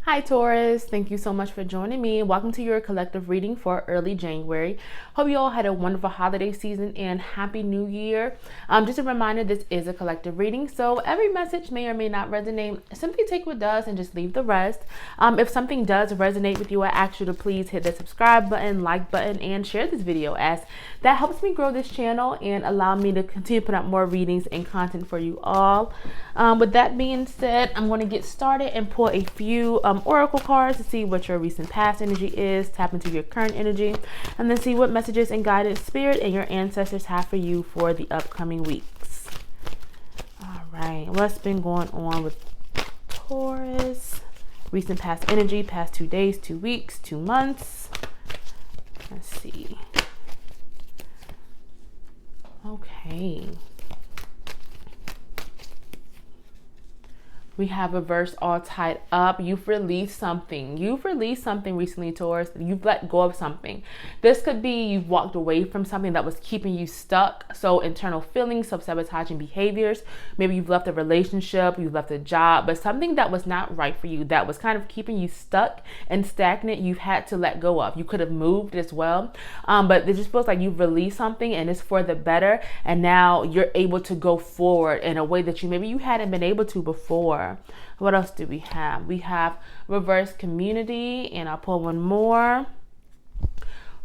Hi Taurus, thank you so much for joining me. Welcome to your collective reading for early January. Hope you all had a wonderful holiday season and happy new year. Just a reminder, this is a collective reading, so every message may or may not resonate. Simply take what does and just leave the rest. If something does resonate with you, I ask you to please hit the subscribe button, like button, and share this video, as that helps me grow this channel and allow me to continue to put out more readings and content for you all. With that being said, I'm going to get started and pull a few oracle cards to see what your recent past energy is, tap into your current energy, and then see what messages and guidance spirit and your ancestors have for you for the upcoming weeks. All right, what's been going on with Taurus? Recent past energy, past 2 days, 2 weeks, 2 months. Let's see. Okay. We have a verse all tied up. You've released something. You've released something recently, Taurus. You've let go of something. This could be you've walked away from something that was keeping you stuck. So internal feelings, self-sabotaging behaviors. Maybe you've left a relationship, you've left a job, but something that was not right for you, that was kind of keeping you stuck and stagnant, you've had to let go of. You could have moved as well. But it just feels like you've released something and it's for the better. And now you're able to go forward in a way that maybe you hadn't been able to before. What else do we have? We have reverse community, and I'll pull one more.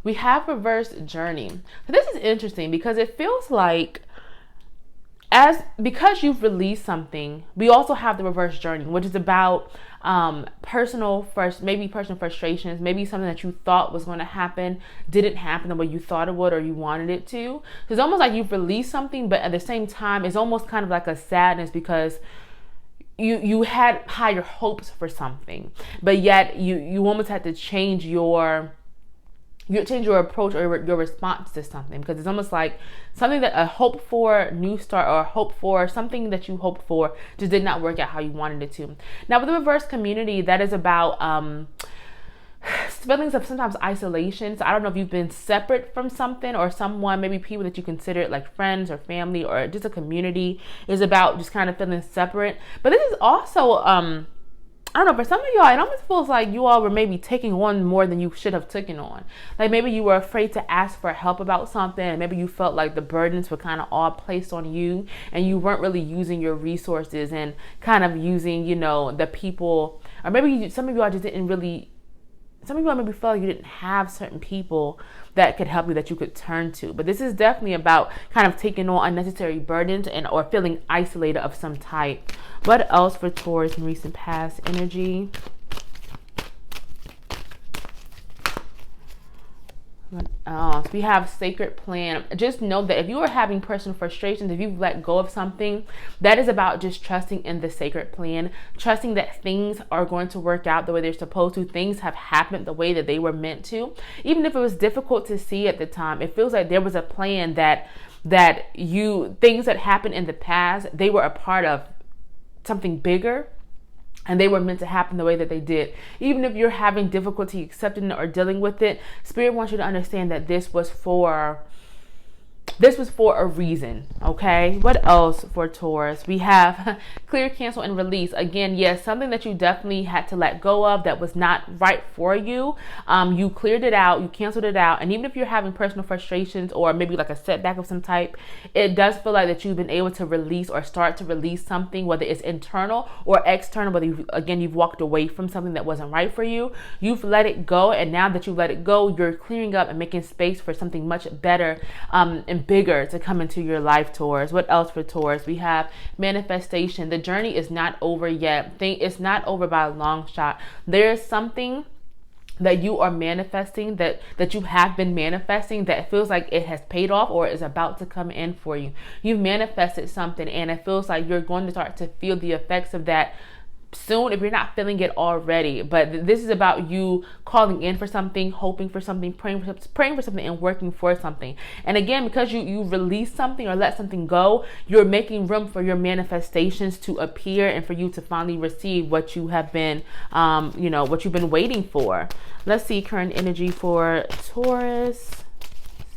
We have reverse journey. So this is interesting because it feels like because you've released something, we also have the reverse journey, which is about personal frustrations, maybe something that you thought was going to happen didn't happen the way you thought it would or you wanted it to. So it's almost like you've released something, but at the same time, it's almost kind of like a sadness because you had higher hopes for something, but yet you almost had to change your approach or your response to something, because it's almost like something that a hope for new start or hope for something that you hoped for just did not work out how you wanted it to. Now with the reverse community, that is about feelings of sometimes isolation. So I don't know if you've been separate from something or someone, maybe people that you consider like friends or family or just a community, is about just kind of feeling separate. But this is also I don't know, for some of y'all, it almost feels like you all were maybe taking on more than you should have taken on. Like maybe you were afraid to ask for help about something, and maybe you felt like the burdens were kind of all placed on you and you weren't really using your resources and kind of using, the people, or maybe some of y'all just didn't really, some people maybe felt like you didn't have certain people that could help you, that you could turn to. But this is definitely about kind of taking on unnecessary burdens or feeling isolated of some type. What else for Taurus in recent past energy? So we have sacred plan. Just know that if you are having personal frustrations, if you've let go of something, that is about just trusting in the sacred plan, trusting that things are going to work out the way they're supposed to. Things have happened the way that they were meant to. Even if it was difficult to see at the time, it feels like there was a plan that things that happened in the past, they were a part of something bigger. And they were meant to happen the way that they did. Even if you're having difficulty accepting it or dealing with it, Spirit wants you to understand that this was for a reason, okay? What else for Taurus? We have clear, cancel, and release. Again, yes, something that you definitely had to let go of that was not right for you. You cleared it out, you canceled it out. And even if you're having personal frustrations or maybe like a setback of some type, it does feel like that you've been able to release or start to release something, whether it's internal or external, whether you've walked away from something that wasn't right for you. You've let it go, and now that you've let it go, you're clearing up and making space for something much better and bigger to come into your life, Taurus. What else for Taurus? We have manifestation. The journey is not over yet. It's not over by a long shot. There is something that you are manifesting, that you have been manifesting, that feels like it has paid off or is about to come in for you. You've manifested something, and it feels like you're going to start to feel the effects of that soon if you're not feeling it already. But this is about you calling in for something, hoping for something, praying for something, and working for something. And again, because you release something or let something go, you're making room for your manifestations to appear and for you to finally receive what you have been what you've been waiting for. Let's see current energy for Taurus.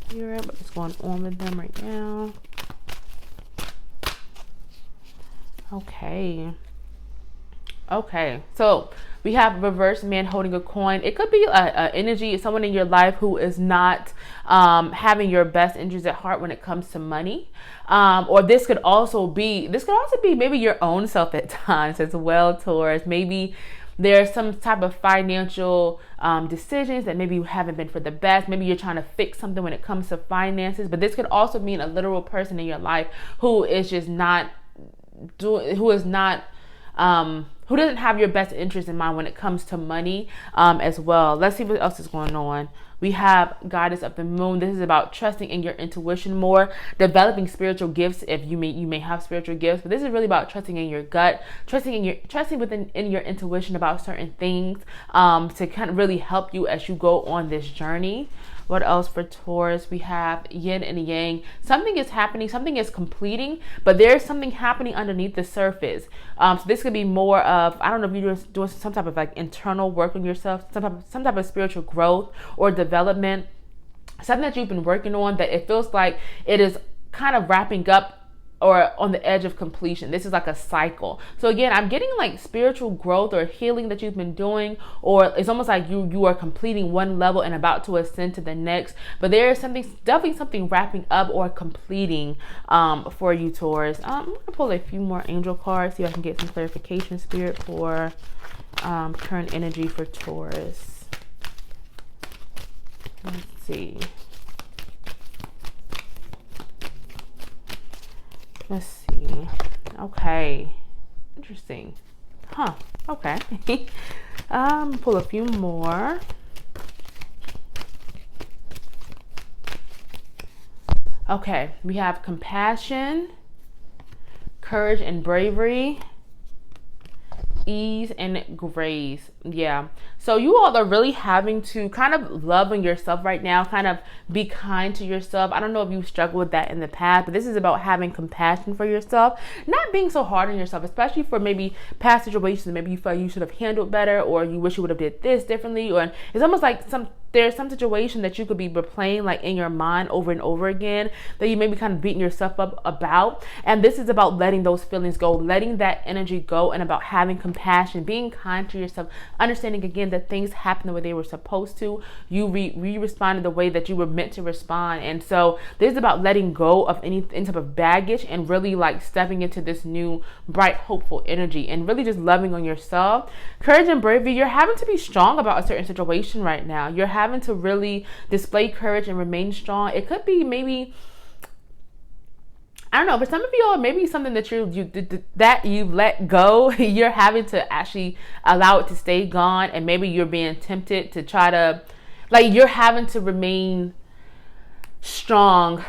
Spirit, what's going on with them right now? Okay, so We have reverse man holding a coin. It could be a energy, someone in your life who is not having your best interests at heart when it comes to money. Or this could also be maybe your own self at times as well, Taurus. Maybe there's some type of financial decisions that maybe you haven't been for the best. Maybe you're trying to fix something when it comes to finances, but this could also mean a literal person in your life who is just not who doesn't have your best interest in mind when it comes to money as well. Let's see what else is going on. We have Goddess of the Moon. This is about trusting in your intuition more, developing spiritual gifts if you may have spiritual gifts, but this is really about trusting in your gut, trusting within your intuition about certain things to kind of really help you as you go on this journey. What else for Taurus? We have yin and yang. Something is happening, something is completing, but there's something happening underneath the surface. So this could be more of, I don't know if you're doing some type of like internal work on yourself, some type of spiritual growth or development, something that you've been working on that it feels like it is kind of wrapping up or on the edge of completion. This is like a cycle. So again, I'm getting like spiritual growth or healing that you've been doing, or it's almost like you are completing one level and about to ascend to the next. But there is definitely something wrapping up or completing for you, Taurus. I'm gonna pull a few more angel cards, see if I can get some clarification, Spirit, for current energy for Taurus. Let's see. Let's see. Okay. Interesting. Huh. Okay. Pull a few more. Okay. We have compassion, courage and bravery, ease and grace. Yeah. So you all are really having to kind of love on yourself right now, kind of be kind to yourself. I don't know if you struggled with that in the past, but this is about having compassion for yourself, not being so hard on yourself, especially for maybe past situations. Maybe you felt you should have handled better, or you wish you would have did this differently, or it's almost like there's some situation that you could be replaying like in your mind over and over again that you may be kind of beating yourself up about. And this is about letting those feelings go, letting that energy go, and about having compassion, being kind to yourself, understanding again that things happen the way they were supposed to. You responded the way that you were meant to respond. And so this is about letting go of any type of baggage and really like stepping into this new bright, hopeful energy and really just loving on yourself. Courage and bravery. You're having to be strong about a certain situation right now. You're having to really display courage and remain strong. It could be maybe, I don't know, for some of you all, maybe something that you've let go. You're having to actually allow it to stay gone, and maybe you're being tempted to try to, like, you're having to remain strong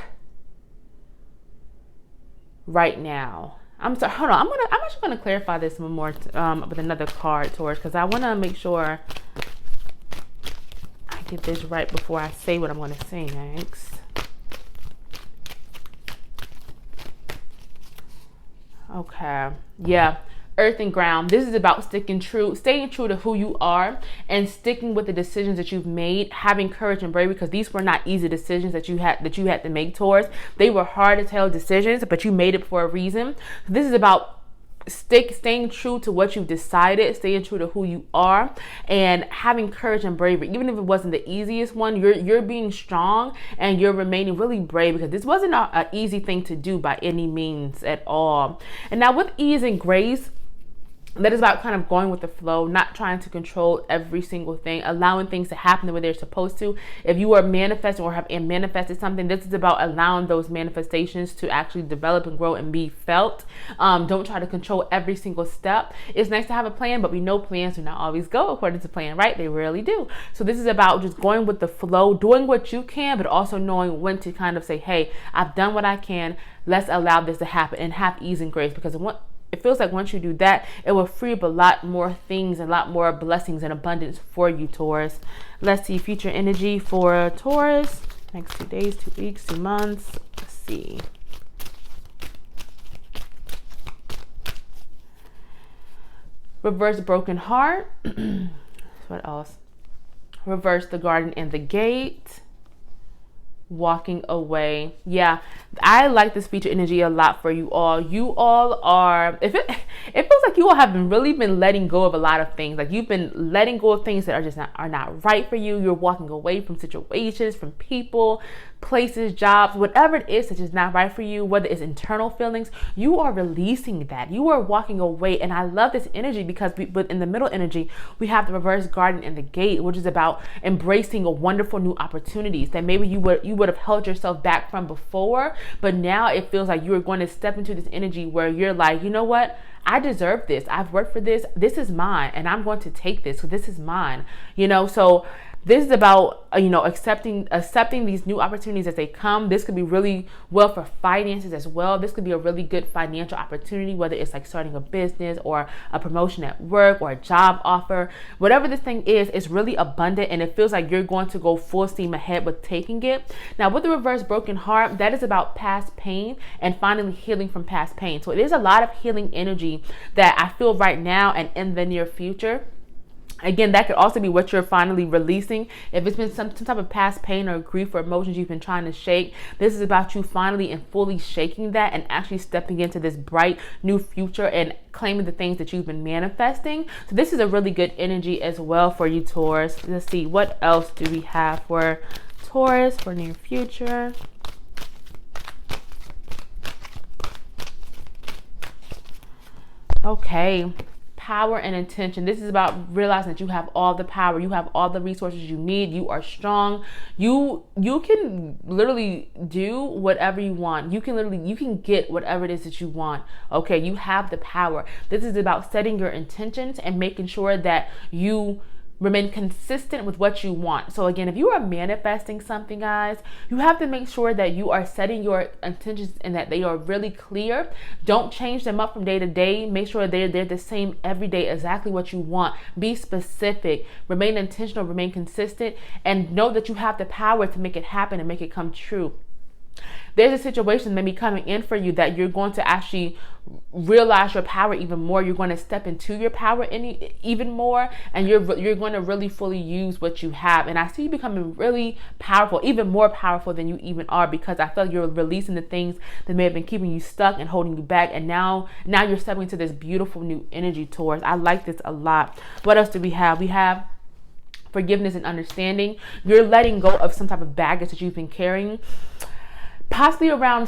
right now. I'm sorry, hold on. I'm actually gonna clarify this one more with another card, Taurus, because I want to make sure I get this right before I say what I'm going to say next. Okay. Yeah. Earth and ground. This is about staying true to who you are and sticking with the decisions that you've made, having courage and bravery, because these were not easy decisions that you had to make, Taurus. They were hard to tell decisions, but you made it for a reason. This is about staying true to what you've decided, staying true to who you are, and having courage and bravery. Even if it wasn't the easiest one, you're being strong and you're remaining really brave, because this wasn't an easy thing to do by any means at all. And now with ease and grace, that is about kind of going with the flow, not trying to control every single thing, allowing things to happen the way they're supposed to. If you are manifesting or have manifested something, this is about allowing those manifestations to actually develop and grow and be felt. Don't try to control every single step. It's nice to have a plan, but we know plans do not always go according to plan, right? They rarely do. So this is about just going with the flow, doing what you can, but also knowing when to kind of say, hey, I've done what I can. Let's allow this to happen, and have ease and grace, because it feels like once you do that, it will free up a lot more things, a lot more blessings and abundance for you, Taurus. Let's see future energy for Taurus. Next 2 days, 2 weeks, 2 months. Let's see. Reverse broken heart. What else? Reverse the garden and the gate. walking away. Yeah, I like this feature energy a lot for you all. You all are, if it feels like you all have really been letting go of a lot of things. Like you've been letting go of things that are not right for you. You're walking away from situations, from people, places, jobs, whatever it is that is not right for you, whether it's internal feelings, you are releasing that. You are walking away. And I love this energy because but in the middle energy, we have the reverse garden and the gate, which is about embracing a wonderful new opportunities that maybe you would have held yourself back from before, but now it feels like you're going to step into this energy where you're like, you know what? I deserve this. I've worked for this. This is mine, and I'm going to take this. So this is mine. So this is about, accepting these new opportunities as they come. This could be really well for finances as well. This could be a really good financial opportunity, whether it's like starting a business or a promotion at work or a job offer. Whatever this thing is, it's really abundant, and it feels like you're going to go full steam ahead with taking it. Now, with the reverse broken heart, that is about past pain and finally healing from past pain. So it is a lot of healing energy that I feel right now and in the near future. Again, that could also be what you're finally releasing. If it's been some type of past pain or grief or emotions you've been trying to shake, this is about you finally and fully shaking that and actually stepping into this bright new future and claiming the things that you've been manifesting. So this is a really good energy as well for you, Taurus. Let's see, what else do we have for Taurus for near future? Okay. Power and intention. This is about realizing that you have all the power. You have all the resources you need. You are strong. You can literally do whatever you want. You can get whatever it is that you want. Okay, you have the power. This is about setting your intentions and making sure that you remain consistent with what you want. So again, if you are manifesting something, guys, you have to make sure that you are setting your intentions and that they are really clear. Don't change them up from day to day. Make sure they're the same every day, exactly what you want. Be specific, remain intentional, remain consistent, and know that you have the power to make it happen and make it come true. There's a situation maybe coming in for you that you're going to actually realize your power even more. You're going to step into your power even more, and you're going to really fully use what you have. And I see you becoming really powerful, even more powerful than you even are, because I feel like you're releasing the things that may have been keeping you stuck and holding you back. And now you're stepping into this beautiful new energy, Taurus. I like this a lot. What else do we have? We have forgiveness and understanding. You're letting go of some type of baggage that you've been carrying, possibly around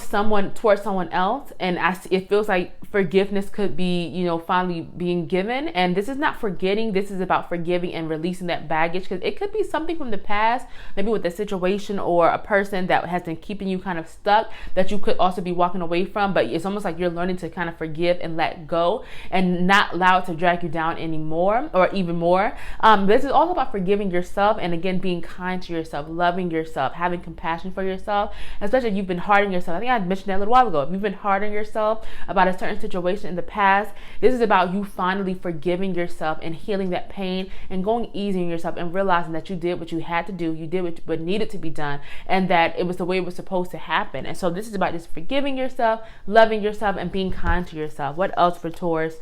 towards someone else, and it feels like forgiveness could be, finally being given. And this is not forgetting. This is about forgiving and releasing that baggage, because it could be something from the past, maybe with a situation or a person that has been keeping you kind of stuck, that you could also be walking away from. But it's almost like you're learning to kind of forgive and let go and not allow it to drag you down anymore or even more. This is all about forgiving yourself, and again, being kind to yourself, loving yourself, having compassion for yourself, especially if you've been hard on yourself. I think I mentioned that a little while ago. If you've been hard on yourself about a certain situation in the past, this is about you finally forgiving yourself and healing that pain and going easy on yourself and realizing that you did what you had to do, you did what needed to be done, and that it was the way it was supposed to happen. And so this is about just forgiving yourself, loving yourself, and being kind to yourself. What else for Taurus?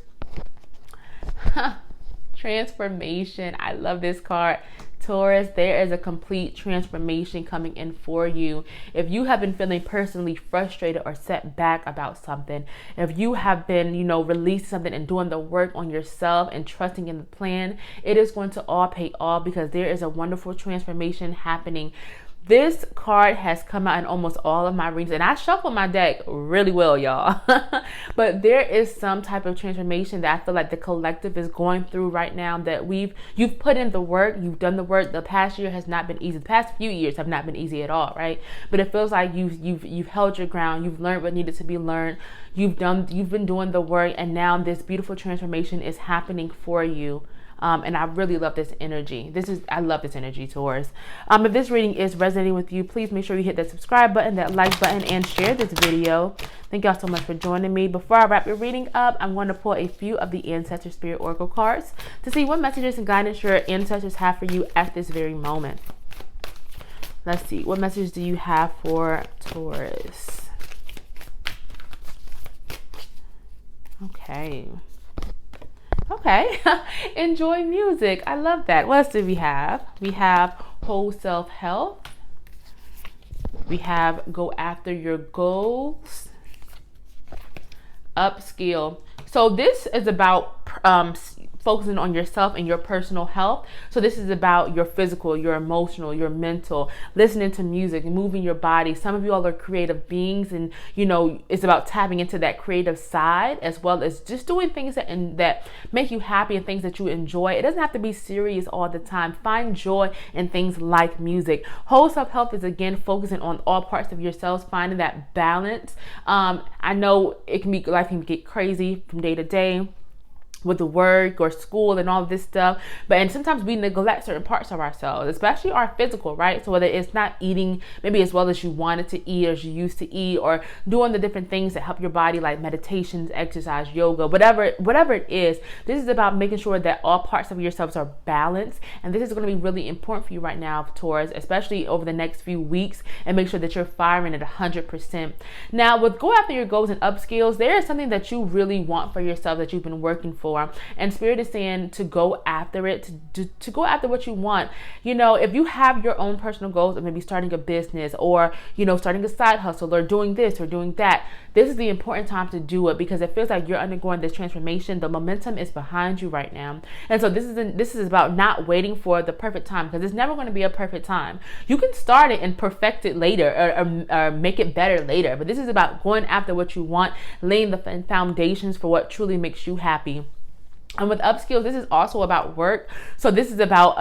Transformation. I love this card. Taurus, there is a complete transformation coming in for you. If you have been feeling personally frustrated or set back about something, if you have been, releasing something and doing the work on yourself and trusting in the plan, it is going to all pay off, because there is a wonderful transformation happening. This card has come out in almost all of my readings, and I shuffle my deck really well, y'all. But there is some type of transformation that I feel like the collective is going through right now, that you've put in the work, you've done the work. The past year has not been easy. The past few years have not been easy at all, right? But it feels like you've held your ground, you've learned what needed to be learned, you've been doing the work, and now this beautiful transformation is happening for you. And I really love this energy. I love this energy, Taurus. If this reading is resonating with you, please make sure you hit that subscribe button, that like button, and share this video. Thank y'all so much for joining me. Before I wrap your reading up, I'm going to pull a few of the Ancestor Spirit Oracle cards to see what messages and guidance your ancestors have for you at this very moment. Let's see. What messages do you have for Taurus? Okay. Okay. Enjoy music. I love that. What else do we have? We have whole self health. We have go after your goals, upskill. So this is about focusing on yourself and your personal health. So this is about your physical, your emotional, your mental, listening to music, moving your body. Some of you all are creative beings, and it's about tapping into that creative side, as well as just doing things that make you happy and things that you enjoy. It doesn't have to be serious all the time. Find joy in things like music. Whole self-health is, again, focusing on all parts of yourselves, finding that balance. I know life can get crazy from day to day with the work or school and all of this stuff, and sometimes we neglect certain parts of ourselves, especially our physical, right? So whether it's not eating maybe as well as you wanted to eat or as you used to eat, or doing the different things that help your body, like meditations, exercise, yoga, whatever it is, this is about making sure that all parts of yourselves are balanced. And this is going to be really important for you right now, Taurus, especially over the next few weeks, and make sure that you're firing at 100%. Now, with go after your goals and upskills, there is something that you really want for yourself that you've been working for. And Spirit is saying to go after it, to go after what you want. If you have your own personal goals of maybe starting a business, or, starting a side hustle, or doing this or doing that, this is the important time to do it, because it feels like you're undergoing this transformation. The momentum is behind you right now. And so this is about not waiting for the perfect time, because it's never going to be a perfect time. You can start it and perfect it later, or make it better later. But this is about going after what you want, laying the foundations for what truly makes you happy. And with upskills, this is also about work. So this is about,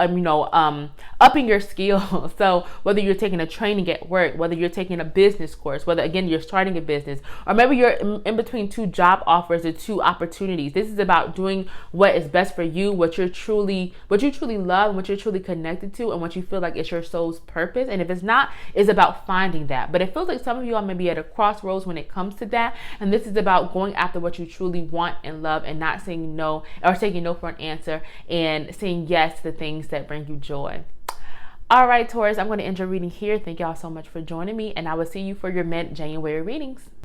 upping your skills. So whether you're taking a training at work, whether you're taking a business course, whether, again, you're starting a business, or maybe you're in between two job offers or two opportunities. This is about doing what is best for you, what you truly love, what you're truly connected to, and what you feel like is your soul's purpose. And if it's not, it's about finding that. But it feels like some of you all may be at a crossroads when it comes to that. And this is about going after what you truly want and love, and not saying no, or taking no for an answer, and saying yes to the things that bring you joy. All right, Taurus, I'm going to end your reading here. Thank y'all so much for joining me, and I will see you for your mid-January readings.